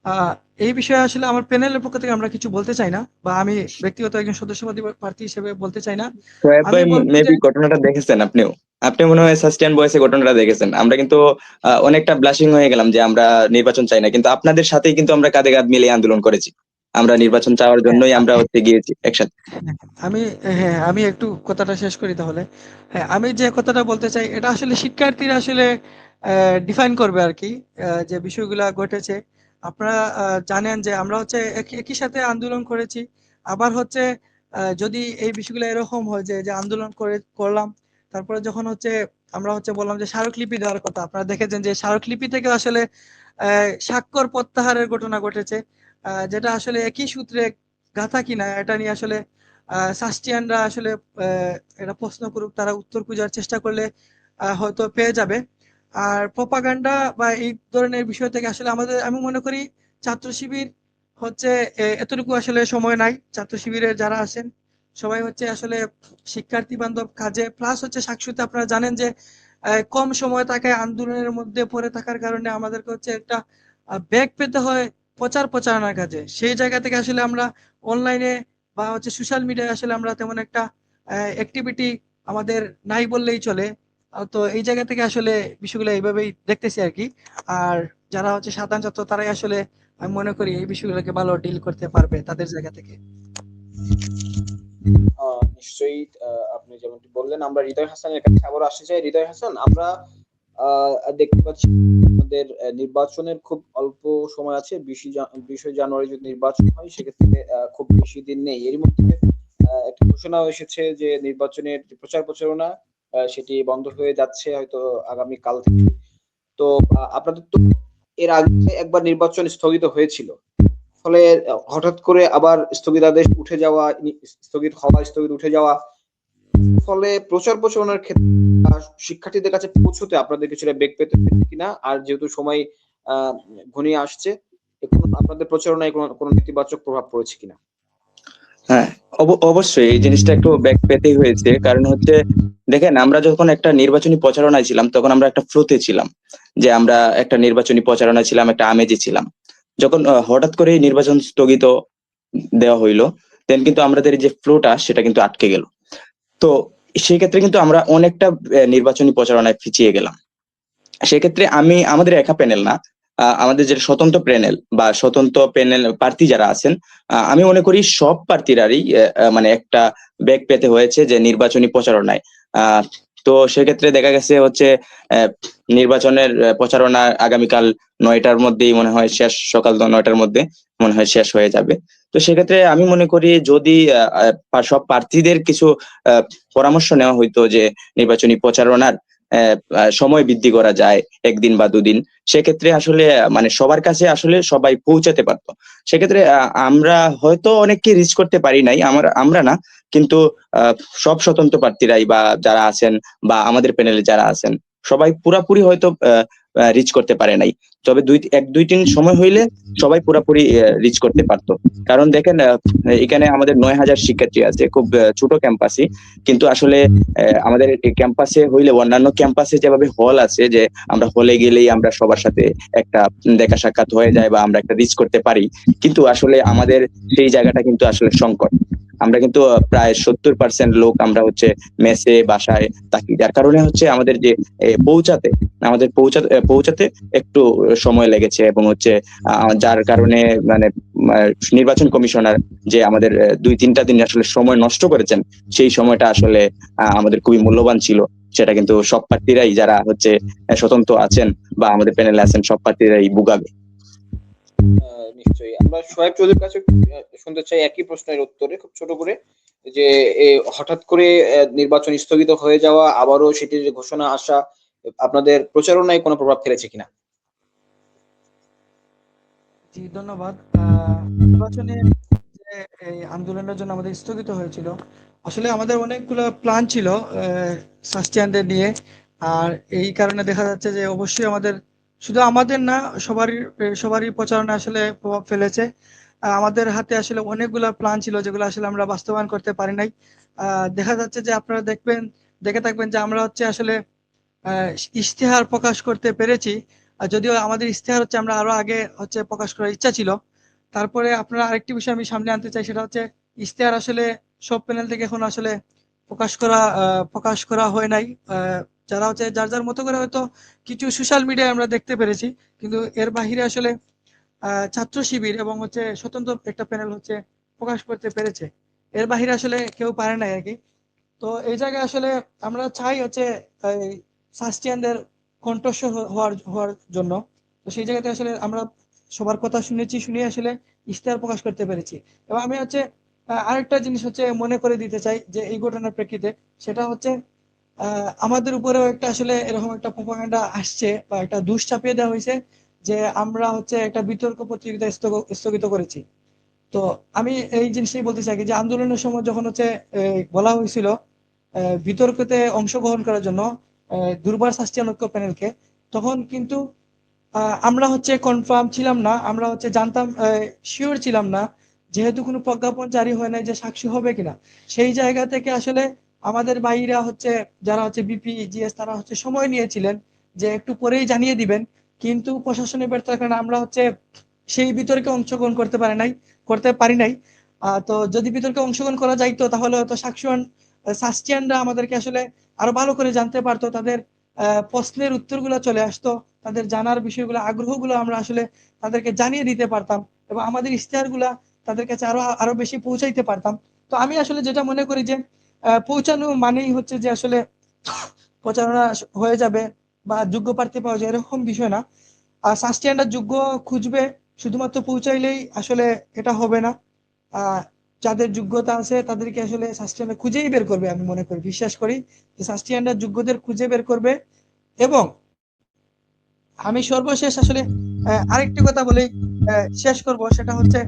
আহ, এই বিষয়ে আসলে আমার প্যানেলের পক্ষ থেকে আমরা কিছু বলতে চাই না, বা আমি ব্যক্তিগত একজন সদস্যপদ প্রার্থী হিসেবে বলতে চাই না। সোহেব আমি ভাই, বলবো যে মেবি ঘটনাটা দেখেছেন আপনিও। আপনি মনে হয় সাস্টেইন ভয়েসে ঘটনাটা দেখেছেন। আমরা কিন্তু অনেকটা ব্লাশিং হয়ে গেলাম যে আমরা নির্বাচন চাই না, কিন্তু আপনাদের সাথেই কিন্তু আমরা কাঁধে কাঁধ মিলিয়ে আন্দোলন করেছি। আমরা নির্বাচন চাওয়ার হ্যাঁ, জন্যই আমরা হচ্ছে গিয়েছি একসাথে। হ্যাঁ, আমি হ্যাঁ, আমি একটু কথাটা শেষ করি তাহলে। হ্যাঁ, আমি যে কথাটা বলতে চাই এটা আসলে শিক্ষার্থীরা আসলে ডিফাইন করবে আর কি, যে বিষয়গুলা ঘটেছে। আপনারা জানেন যে আমরা হচ্ছে একই সাথে আন্দোলন করেছি। আবার হচ্ছে যদি এই বিষয়গুলো এরকম হয় যে যে আন্দোলন করলাম, তারপরে যখন হচ্ছে আমরা হচ্ছে বললাম যে স্মারকলিপি দেওয়ার কথা, আপনারা দেখেছেন যে স্মারকলিপি থেকে আসলে স্বাক্ষর প্রত্যাহারের ঘটনা ঘটেছে। যেটা আসলে একই সূত্রে গাঁথা কিনা এটা নিয়ে আসলে সাস্টিয়ানরা আসলে এটা প্রশ্ন করুক, তারা উত্তর খোঁজার চেষ্টা করলে হয়তো পেয়ে যাবে। আর প্রপাগান্ডা বা এই ধরনের বিষয় থেকে আসলে আমাদের, আমি মনে করি ছাত্র শিবির হচ্ছে এতটুকু আসলে সময় নাই। ছাত্র শিবিরের যারা আছেন সবাই হচ্ছে আসলে শিক্ষার্থী বান্ধব কাজে, প্লাস হচ্ছে সাকসুতে আপনারা জানেন যে কম সময় থাকে, আন্দোলনের মধ্যে পড়ে থাকার কারণে আমাদেরকে হচ্ছে একটা বেগ পেতে হয় প্রচারণার কাজে। সেই জায়গা থেকে আসলে আমরা অনলাইনে বা হচ্ছে সোশ্যাল মিডিয়ায় আসলে আমরা তেমন একটা অ্যাক্টিভিটি আমাদের নাই বললেই চলে। তো এই জায়গা থেকে আসলে বিষয়গুলো এইভাবেই দেখতেছি আর কি। আর যারা হচ্ছে সাধারণ ছাত্র তারাই আসলে আমি মনে করি এই বিষয়গুলোকে ভালো ডিল করতে পারবে তাদের জায়গা থেকে। নিশ্চয়ই। আপনি যেমনটি বললেন, আমরা হৃদয় হাসানের কাছে আবার আসতে চাই। হৃদয় হাসান, আমরা দেখতে পাচ্ছি আমাদের নির্বাচনের খুব অল্প সময় আছে। 20 জানুয়ারি যদি নির্বাচন হয় সেক্ষেত্রে খুব বেশি দিন নেই। এর মধ্যে একটা ঘোষণাও এসেছে যে নির্বাচনের যে প্রচার প্রচারণা সেটি বন্ধ হয়ে যাচ্ছে হয়তো আগামী কাল থেকে। তো আপনাদের তো এর আগে একবার নির্বাচন স্থগিত হয়েছিল। ফলে হঠাৎ করে আবার স্থগিতাদেশ উঠে যাওয়া, স্থগিত হওয়া, স্থগিত উঠে যাওয়া, ফলে প্রচার প্রচারণার ক্ষেত্রে শিক্ষার্থীদের কাছে পৌঁছতে আপনাদের কিছুটা বেগ পেতে হয়েছে কিনা? আর যেহেতু সময় আহ ঘনিয়ে আসছে, এখন আপনাদের প্রচারণায় কোনো নেতিবাচক প্রভাব পড়েছে কিনা? হ্যাঁ, অবশ্যই এই জিনিসটা একটু ব্যাক পেতেই হয়েছে। কারণ হচ্ছে, দেখেন, আমরা যখন একটা নির্বাচনী প্রচারণায় ছিলাম তখন আমরা একটা ফ্লোতে ছিলাম, যে আমরা একটা নির্বাচনী প্রচারণায় ছিলাম, একটা আমেজে ছিলাম। যখন হঠাৎ করে নির্বাচন স্থগিত দেওয়া হইলো, দেন কিন্তু আমাদের যে ফ্লোটা সেটা কিন্তু আটকে গেল। তো সেই ক্ষেত্রে কিন্তু আমরা অনেকটা নির্বাচনী প্রচারণায় পিছিয়ে গেলাম। সেক্ষেত্রে আমাদের একা প্যানেল না, আমাদের যে স্বতন্ত্র প্যানেল বা স্বতন্ত্র প্যানেল প্রার্থী যারা আছেন, আমি মনে করি সব প্রার্থীরাই মানে একটা বেগ পেতে হয়েছে যে নির্বাচনী প্রচারণায়। তো সেক্ষেত্রে দেখা গেছে হচ্ছে আহ, নির্বাচনের প্রচারণা আগামীকাল 9টার মধ্যেই মনে হয় শেষ, সকাল 9টার মধ্যে মনে হয় শেষ হয়ে যাবে। তো সেক্ষেত্রে আমি মনে করি যদি সব প্রার্থীদের কিছু পরামর্শ নেওয়া হইতো যে নির্বাচনী প্রচারণার সময় বৃদ্ধি করা যায় 1 দিন বা 2 দিন, সেক্ষেত্রে আসলে মানে সবার কাছে আসলে সবাই পৌঁছাতে পারতো। সেক্ষেত্রে আমরা হয়তো অনেককে রিচ করতে পারি নাই, আমরা না, কিন্তু আহ, সব স্বতন্ত্র প্রার্থীরাই বা যারা আছেন বা আমাদের প্যানেলে যারা আছেন সবাই পুরাপুরি হয়তো রিচ করতে পারে নাই। তবে 1 2 দিন সময় হইলে সবাই পুরাপুরি রিচ করতে পারতো। কারণ দেখেন, এখানে আমাদের 9,000 শিক্ষার্থী আছে, খুব ছোট ক্যাম্পাসই, কিন্তু আসলে আমাদের এই ক্যাম্পাসে হইলে অন্যান্য ক্যাম্পাসে যেভাবে হল আছে, যে আমরা হলে গেলেই আমরা সবার সাথে একটা দেখা সাক্ষাৎ হয়ে যায় বা আমরা একটা রিচ করতে পারি, কিন্তু আসলে আমাদের সেই জায়গাটা কিন্তু আসলে সংকট। আমরা কিন্তু প্রায় 70% লোক আমরা হচ্ছে মেসে বাসায় থাকি, যার কারণে হচ্ছে আমাদের যে পৌঁছাতে পৌঁছাতে একটু সময় লেগেছে, এবং হচ্ছে যার কারণে মানে নির্বাচন কমিশনার যে আমাদের 2 3টা দিন আসলে সময় নষ্ট করেছেন, সেই সময়টা আসলে আমাদের খুবই মূল্যবান ছিল। সেটা কিন্তু সব প্রার্থীরাই যারা হচ্ছে স্বতন্ত্র আছেন বা আমাদের প্যানেলে আছেন সব প্রার্থীরাই বুগাবে। নিশ্চয়ই। আমরা সোহেব চৌধুরীর কাছে শুনতে চাই একই প্রশ্নের উত্তরে খুব ছোট করে, যে হঠাৎ করে নির্বাচন স্থগিত হয়ে যাওয়া, আবারও সেটির ঘোষণা আসা আপনাদের প্রচারণায় কোনো প্রভাব ফেলেছে কিনা? জি, ধন্যবাদ। নির্বাচনে যে এই আন্দোলনের জন্য আমাদের স্থগিত হয়েছিল, আসলে আমাদের অনেকগুলো প্ল্যান ছিল সাস্টিয়ানদের নিয়ে। আর এই কারণে দেখা যাচ্ছে যে অবশ্যই আমাদের, শুধু আমাদের না, সবারই সবারই প্রচারণা আসলে প্রভাব ফেলেছে। আমাদের হাতে আসলে অনেকগুলো প্ল্যান ছিল যেগুলো আসলে আমরা বাস্তবায়ন করতে পারি নাই। দেখা যাচ্ছে যে আপনারা দেখে থাকবেন যে আমরা হচ্ছে আসলে আহ, ইশতেহার প্রকাশ করতে পেরেছি যদিও আমাদের ইশতেহার হচ্ছে আমরা আরো আগে হচ্ছে প্রকাশ করার ইচ্ছা ছিল। তারপরে আপনারা আরেকটি বিষয় আমি সামনে আনতে চাই, সেটা হচ্ছে ইশতেহার আসলে সব প্যানেল থেকে এখন আসলে প্রকাশ করা হয় নাই। যারা হচ্ছে যার যার মতো করে হয়তো কিছু সোশ্যাল মিডিয়ায় আমরা দেখতে পেরেছি, কিন্তু এর বাহিরে আসলে ছাত্র শিবির এবং হচ্ছে স্বতন্ত্র একটা প্যানেল হচ্ছে প্রকাশ করতে পেরেছে। এর বাহিরে আসলে কেউ পারে নাই আর কি। তো এই জায়গায় আসলে আমরা চাই হচ্ছে এই সাস্টিয়ানদের কণ্ঠস্বর হওয়ার জন্য। তো সেই জায়গাতে আসলে আমরা সবার কথা শুনেছি, শুনে আসলে ইশতেহার প্রকাশ করতে পেরেছি। এবং আমি হচ্ছে আরেকটা জিনিস হচ্ছে মনে করে দিতে চাই যে এই ঘটনার প্রেক্ষিতে, সেটা হচ্ছে আমাদের উপরেও একটা আসলে এরকম একটা প্রোপাগান্ডা আসছে বা একটা দুষ চাপিয়ে দেওয়া হয়েছে যে আমরা হচ্ছে একটা বিতর্ক প্রতিযোগিতা স্থগিত করেছি। তো আমি এই জিনিসটাই বলতে চাই যে আন্দোলনের সময় যখন হচ্ছে বলা হয়েছিল বিতর্কতে অংশগ্রহণ করার জন্য দুর্বার শাস্তি ঐক্য প্যানেলকে, তখন কিন্তু আমরা হচ্ছে কনফার্ম ছিলাম না, আমরা হচ্ছে জানতাম, শিওর ছিলাম না, যেহেতু কোনো প্রজ্ঞাপন জারি হয় নাই যে সাক্ষী হবে কিনা। সেই জায়গা থেকে আসলে আমাদের ভাইরা হচ্ছে, যারা হচ্ছে বিপি জিএস, তারা হচ্ছে সময় নিয়েছিলেন যে একটু পরেই জানিয়ে দিবেন, কিন্তু প্রশাসনের ব্যর্থতার কারণে আমরা হচ্ছে সেই বিতর্কে অংশগ্রহণ করতে পারি নাই। তো যদি বিতর্কে অংশগ্রহণ করা যাইতো তাহলে হয়তো সাস্টিয়ানরা আমাদেরকে আসলে আরো ভালো করে জানতে পারতো, তাদের প্রশ্নের উত্তরগুলো চলে আসতো, তাদের জানার বিষয়গুলো, আগ্রহগুলো আমরা আসলে তাদেরকে জানিয়ে দিতে পারতাম এবং আমাদের ইশতেহারগুলা তাদের কাছে আরো আরো বেশি পৌঁছাইতে পারতাম। তো আমি আসলে যেটা মনে করি যে পৌঁছানো মানেই হচ্ছে যে আসলে প্রচারণা হয়ে যাবে বা যোগ্য প্রার্থী পাওয়া যায়, এরকম বিষয় না। আর সাস্টেইনটা যোগ্য খুঁজবে, শুধুমাত্র পৌঁছাইলেই আসলে এটা হবে না। আহ যাদের যোগ্যতা আছে তাদেরকে আসলে সাস্টেইনটা খুঁজেই বের করবে, আমি মনে করি, বিশ্বাস করি যে সাস্টেইনটা যোগ্যদের খুঁজে বের করবে। এবং আমি সর্বশেষ আসলে আরেকটি কথা বলেই শেষ করব, সেটা হচ্ছে